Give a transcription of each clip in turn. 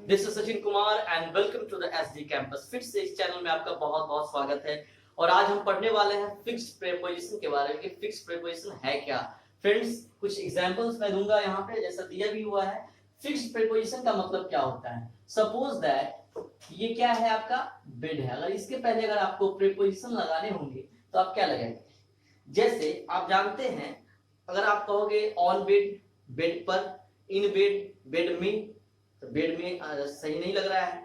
This is Sachin Kumar and welcome to the SD campus. फिर से इस चैनल में आपका बहुत बहुत स्वागत है। और आज हम पढ़ने वाले हैं फिक्स्ड प्रीपोजिशन के बारे में कि फिक्स्ड प्रीपोजिशन है क्या। फ्रेंड्स, कुछ एग्जांपल्स मैं दूंगा यहाँ पे, जैसा दिया भी हुआ है। फिक्स्ड प्रीपोजिशन का मतलब क्या होता है। सपोज दैट ये क्या है, आपका बेड है। अगर इसके पहले अगर आपको प्रीपोजिशन लगाने होंगे तो आप क्या लगाएंगे। जैसे आप जानते हैं, अगर आप कहोगे ऑन बेड, बेड पर, इन बेड, बेड में, तो बेड में सही नहीं लग रहा है,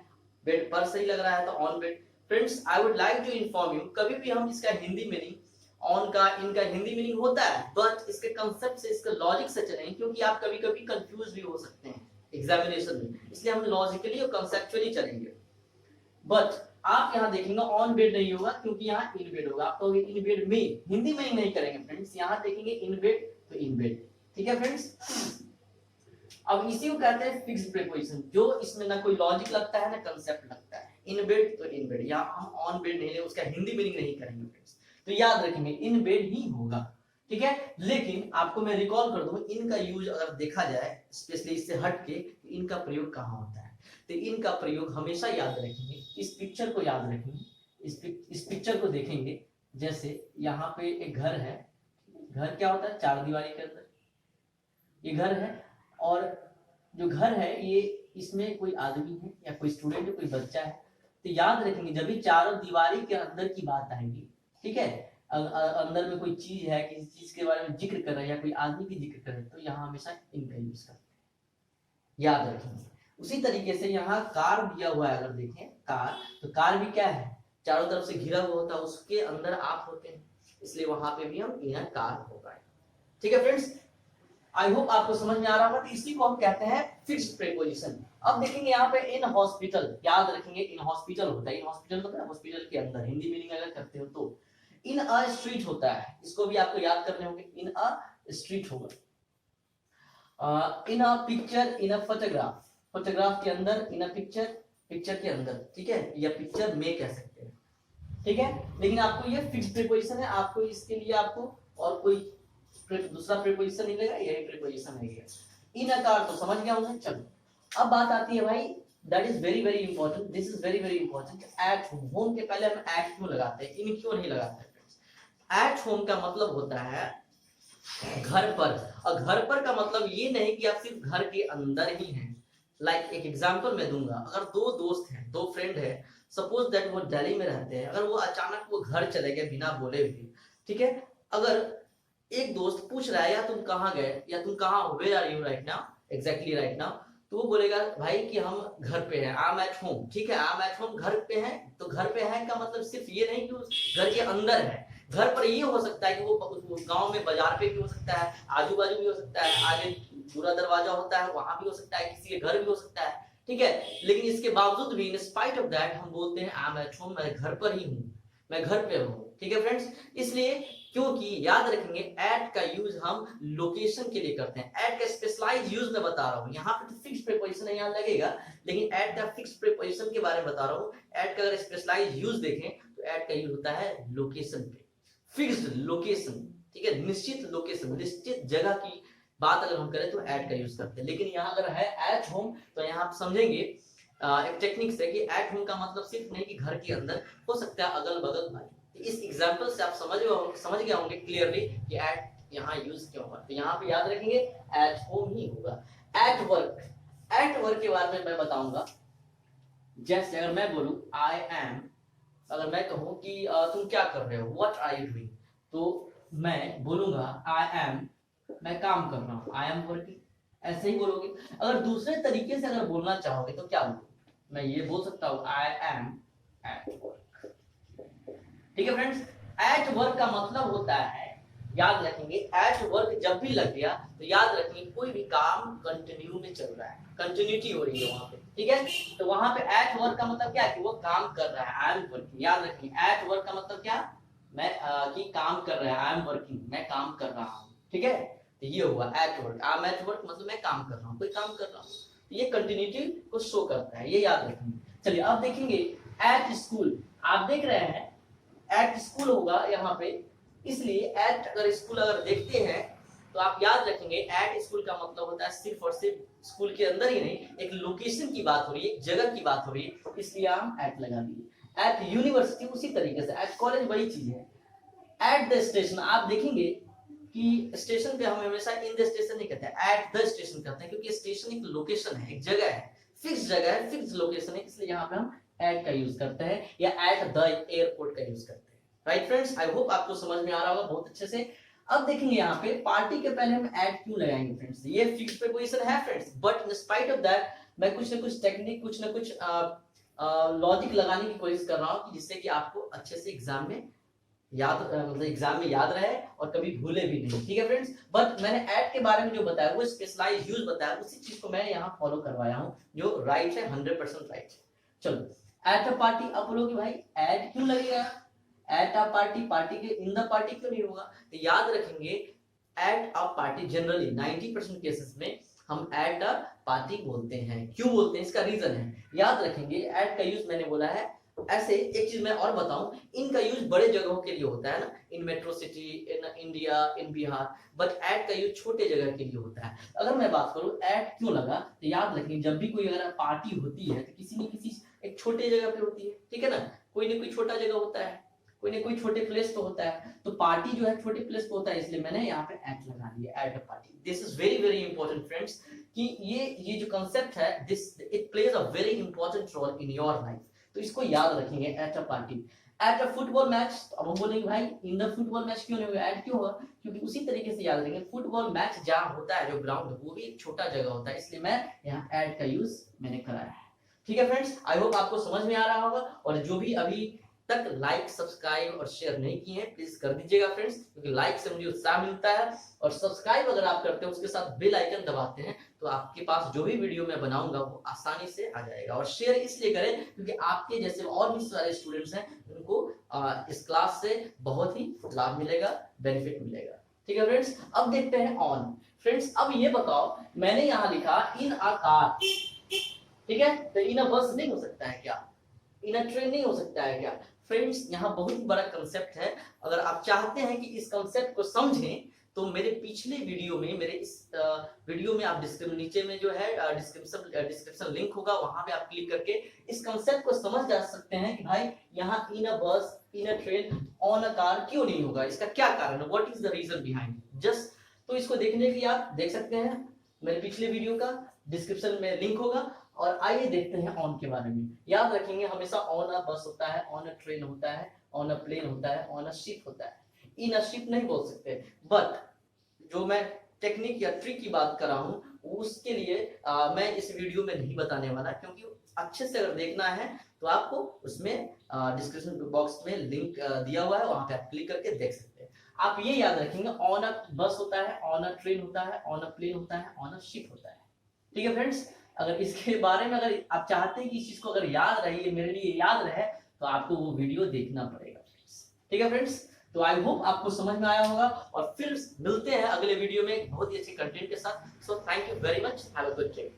बेड पर सही लग रहा है, तो on bed. Friends, I would like to inform you, कभी भी हम इसका हिंदी मीनिंग, ऑन का, इनका हिंदी मीनिंग होता है, बट इसके कंसेप्ट से, इसका लॉजिक से चलें, क्योंकि आप कभी कभी कंफ्यूज भी हो सकते हैं एग्जामिनेशन में, इसलिए हम लॉजिकली और कंसेप्चुअली चलेंगे। बट आप यहाँ देखेंगे ऑन बेड नहीं होगा, क्योंकि यहाँ इन बेड होगा। आप कहोगे इन बेड में, हिंदी में नहीं करेंगे फ्रेंड्स, यहाँ देखेंगे इन बेड तो इन बेड। ठीक है फ्रेंड्स, अब इसी को कहते हैं फिक्स्ड प्रीपोजिशन, जो इसमें ना कोई लॉजिक लगता है ना कंसेप्ट लगता है। इन बेड तो इन बेड, यहाँ हम ऑन बेड नहीं ले, उसका हिंदी मीनिंग नहीं करेंगे फ्रेंड्स, तो याद रखेंगे इन बेड ही होगा। ठीक है, लेकिन आपको मैं रिकॉल कर दूं, इनका यूज अगर देखा जाए स्पेशली इससे हट के, इनका प्रयोग कहाँ होता है, तो इनका प्रयोग हमेशा याद रखेंगे। इस पिक्चर को याद रखेंगे, इस पिक्चर को देखेंगे। जैसे यहाँ पे एक घर है, घर क्या होता है, चार दीवारी के अंदर ये घर है, और जो घर है ये, इसमें कोई आदमी है या कोई स्टूडेंट है, कोई बच्चा है, तो याद रखेंगे जब भी चारों दीवारी के अंदर की बात आएगी, ठीक है, अंदर में कोई चीज है, किसी चीज के बारे में जिक्र कर रहे हैं या कोई आदमी की जिक्र कर रहे हैं, तो यहाँ हमेशा इनका यूज करते हैं, याद रखेंगे। उसी तरीके से यहाँ कार दिया हुआ है, अगर देखें कार, तो कार भी क्या है, चारों तरफ से घिरा हुआ होता है, उसके अंदर आप होते हैं, इसलिए वहां पे भी हम इनर कार होगा। ठीक है फ्रेंड्स, आई होप आपको समझ में आ रहा होगा। तो इसी को हम कहते हैं फिक्स्ड प्रीपोजिशन। अब देखेंगे यहाँ पे इन हॉस्पिटल, याद रखेंगे इन हॉस्पिटल होता है, इन हॉस्पिटल मतलब है हॉस्पिटल के अंदर, हिंदी मीनिंग अगर करते हो तो। इन अ स्ट्रीट होता है, इसको भी आपको याद करने होंगे, इन अ स्ट्रीट होगा। In a picture, in a photograph, photograph के अंदर, इन अ पिक्चर, पिक्चर के अंदर, ठीक है, या पिक्चर में कह सकते हैं। ठीक है, लेकिन आपको ये फिक्स्ड प्रीपोजिशन है, आपको इसके लिए आपको और कोई दूसरा प्रीपोजिशन नहीं लगेगा, यही प्रीपोजिशन है। इन आकार तो समझ गया होंगे। चलो अब बात आती है भाई, that is very very important, this is very very important. At home के पहले हम एट क्यों लगाते हैं, इन क्यों नहीं लगाते हैं। एट होम का मतलब होता है घर पर, और घर पर का मतलब ये नहीं कि आप सिर्फ घर के अंदर ही हैं। लाइक एक एग्जांपल मैं दूंगा, अगर दो दोस्त हैं, दो फ्रेंड है, सपोज दैट वो दिल्ली में रहते हैं, अगर वो अचानक वो घर चले गए बिना बोले हुए, ठीक है, अगर एक दोस्त पूछ रहा है या तुम कहाँ गए, या तुम कहाँ हो, where are you right now, exactly right now, तो वो बोलेगा भाई कि हम घर पे हैं, आई एम एट होम। ठीक है, आई एम एट होम, घर पे हैं, तो घर पे है का मतलब सिर्फ ये नहीं कि उस घर के अंदर है, घर पर ये हो सकता है कि वो गांव में बाजार पे भी हो सकता है, आजू बाजू भी हो सकता है, आगे पूरा दरवाजा होता है वहां भी हो सकता है, किसी के घर भी हो सकता है। ठीक है, लेकिन इसके बावजूद भी इन स्पाइट ऑफ दैट हम बोलते हैं आई एम एट होम, मैं घर पर ही हूँ, मैं घर पे हूँ। ठीक है फ्रेंड्स, इसलिए क्योंकि याद रखेंगे एट का यूज हम लोकेशन के लिए करते हैं। एट का स्पेशलाइज यूज मैं बता रहा हूँ, यहाँ पे तो फिक्स्ड प्रीपोजिशन यहाँ लगेगा, लेकिन एट का फिक्स्ड प्रीपोजिशन के बारे में बता रहा हूँ। एट का अगर स्पेशलाइज यूज देखें तो एट का यूज होता है लोकेशन पे, फिक्स्ड लोकेशन। ठीक है, निश्चित लोकेशन, निश्चित जगह की बात अगर हम करें तो एट का यूज करते हैं। लेकिन यहाँ अगर है एट होम, तो यहाँ आप समझेंगे एक टेक्निक से कि एट होम का मतलब सिर्फ नहीं कि घर के अंदर, हो सकता है अगल बगल भाई। इस एग्जांपल से आप समझ गए होंगे क्लियरली कि एट यहाँ यूज क्यों हुआ। तो यहाँ पे याद रखेंगे एट होम ही होगा। एट वर्क, एट वर्क के बारे में मैं बताऊंगा। जैसे अगर मैं बोलूं आई एम, अगर मैं कहूं कि तुम क्या कर रहे हो, व्हाट आर यू डूइंग, तो मैं बोलूंगा आई एम, मैं काम कर रहा हूं, आई एम वर्किंग, ऐसे ही बोलोगे। अगर दूसरे तरीके से अगर बोलना चाहोगे तो क्या बोलोगे, मैं ये बोल सकता हूं आई एम एट वर्क। ठीक है फ्रेंड्स, एट वर्क का मतलब होता है, याद रखेंगे एट वर्क जब भी लग गया तो याद रखेंगे कोई भी काम कंटिन्यू में चल रहा है, कंटिन्यूटी हो रही है वहां पे। ठीक है, तो वहां पे एट वर्क का मतलब क्या है कि वो काम कर रहा है, आई एम वर्किंग। याद रखेंगे एट वर्क का मतलब क्या, मैं कि काम कर रहा है, आई एम वर्किंग, मैं काम कर रहा हूं। ठीक है, तो ये हुआ at work. I am at work मतलब मैं काम कर रहा हूं, कोई काम कर रहा हूं, ये कंटिन्यूटी को शो करता है, ये याद रखेंगे। चलिए अब देखेंगे एट स्कूल, आप देख रहे हैं एट स्कूल होगा यहाँ पे, इसलिए एट अगर स्कूल अगर देखते हैं तो आप याद रखेंगे एट स्कूल का मतलब होता है सिर्फ और सिर्फ स्कूल के अंदर ही नहीं, एक लोकेशन की बात हो रही है, एक जगह की बात हो रही है, इसलिए हम एट लगा दिए। एट यूनिवर्सिटी उसी तरीके से, एट कॉलेज वही चीज है। एट द स्टेशन आप देखेंगे कि स्टेशन पे हम हमेशा इन द स्टेशन नहीं कहते हैं, एट द स्टेशन कहते हैं, क्योंकि स्टेशन एक लोकेशन है, एक जगह है, फिक्स जगह है, फिक्स लोकेशन है, इसलिए यहाँ पे हम एट का यूज करते हैं या एट द एयरपोर्ट का यूज करते हैं। राइट फ्रेंड्स, आई होप आपको समझ में आ रहा होगा बहुत अच्छे से। अब देखेंगे यहाँ पे पार्टी के पहले हम एट क्यों लगाएंगे फ्रेंड्स, ये फिक्स प्रीपोजिशन है friends, but in spite of that मैं कुछ ना कुछ टेक्निक, कुछ ना कुछ लॉजिक लगाने की कोशिश कर रहा हूँ जिससे कि आपको अच्छे से एग्जाम में याद मतलब एग्जाम में याद रहे और कभी भूले भी नहीं। ठीक है फ्रेंड्स, बट मैंने ऐड के बारे में जो बताया वो स्पेशलाइज्ड यूज बताया, उसी चीज को मैं यहाँ फॉलो करवाया हूँ जो राइट है, 100% राइट है। चलो एट अ पार्टी, अब बोलो कि भाई ऐड क्यों लगेगा, एट अ पार्टी, पार्टी के इन द पार्टी क्यों नहीं होगा, तो याद रखेंगे at a party generally 90% cases में हम एट अ पार्टी बोलते हैं। क्यों बोलते हैं, इसका रीजन है, याद रखेंगे एट का यूज मैंने बोला है ऐसे। एक चीज मैं और बताऊं, इनका यूज बड़े जगहों के लिए होता है ना, इन metro city, in India, in Bihar, but at का यूज छोटे जगह के लिए होता है। अगर मैं बात करूं एट क्यों लगा, तो याद रखेंगे जब भी कोई अगर पार्टी होती है तो किसी न किसी एक छोटे जगह पे होती है, ठीक है ना, कोई ना कोई छोटा जगह होता है, कोई ना कोई छोटे प्लेस पे होता है, तो पार्टी जो है छोटे प्लेस पे होता है, इसलिए मैंने यहाँ पे एट लगा दिया, at a party. This is very very important friends, कि ये जो कंसेप्ट है, this it plays a very important role in your life, तो इसको याद रखेंगे at a party. At a football match, अब हम बोलेंगे भाई इन द फुटबॉल मैच क्यों नहीं होगा, एट क्यों होगा, क्योंकि उसी तरीके से याद रखेंगे फुटबॉल मैच जहां होता है, जो ग्राउंड वो भी एक छोटा जगह होता है, इसलिए मैं यहाँ एट का यूज मैंने कराया है। ठीक है फ्रेंड्स, आई होप आपको समझ में आ रहा होगा, और जो भी अभी तक लाइक, सब्सक्राइब और शेयर नहीं किए हैं प्लीज कर दीजिएगा फ्रेंड्स, क्योंकि लाइक से मुझे उत्साह मिलता है, और सब्सक्राइब अगर आप करते हैं उसके साथ बेल आइकन दबाते हैं तो आपके पास जो भी वीडियो मैं बनाऊंगा वो आसानी से आ जाएगा। और शेयर इसलिए करें क्योंकि आपके जैसे और भी सारे स्टूडेंट्स हैं उनको इस क्लास से बहुत ही लाभ मिलेगा, बेनिफिट मिलेगा। ठीक है फ्रेंड्स, अब देखते हैं ऑन। फ्रेंड्स अब ये बताओ, मैंने यहाँ लिखा इन अ कार, ठीक है, तो इन अ बस नहीं हो सकता है क्या, इन अ ट्रेन नहीं हो सकता है क्या। फ्रेंड्स यहाँ बहुत ही बड़ा कंसेप्ट है, अगर आप चाहते हैं कि इस कंसेप्ट को समझें तो मेरे पिछले वीडियो में, मेरे इस वीडियो में आप नीचे में जो है डिस्क्रिप्शन लिंक होगा, वहां पे आप क्लिक करके इस कंसेप्ट को समझ जा सकते हैं कि भाई यहाँ in a bus, in a train, on a car क्यों नहीं होगा, इसका क्या कारण है, what is the reason behind just. तो इसको देखने के लिए आप देख सकते हैं मेरे पिछले वीडियो का डिस्क्रिप्शन में लिंक होगा। और आइए देखते हैं ऑन के बारे में। याद रखेंगे हमेशा ऑन अ बस होता है, ऑन अ ट्रेन होता है, ऑन अ प्लेन होता है, ऑन अ शिप होता है, इन अ शिप नहीं बोल सकते। बट जो मैं टेक्निक या ट्रिक की बात कर रहा हूं उसके लिए मैं इस वीडियो में नहीं बताने वाला, क्योंकि अच्छे से अगर देखना है तो आपको उसमें डिस्क्रिप्शन बॉक्स में लिंक दिया हुआ है, वहां पे आप क्लिक करके देख सकते हैं। आप ये याद रखेंगे ऑन अ बस होता है, ऑन अ ट्रेन होता है, ऑन अ प्लेन होता है, ऑन अ शिप होता है। ठीक है फ्रेंड्स, अगर इसके बारे में अगर आप चाहते हैं कि इस चीज को अगर याद रहे, मेरे लिए याद रहे, तो आपको वो वीडियो देखना पड़ेगा। ठीक है फ्रेंड्स, तो आई होप आपको समझ में आया होगा, और फिर मिलते हैं अगले वीडियो में बहुत ही अच्छे कंटेंट के साथ। So thank you very much, have a good day.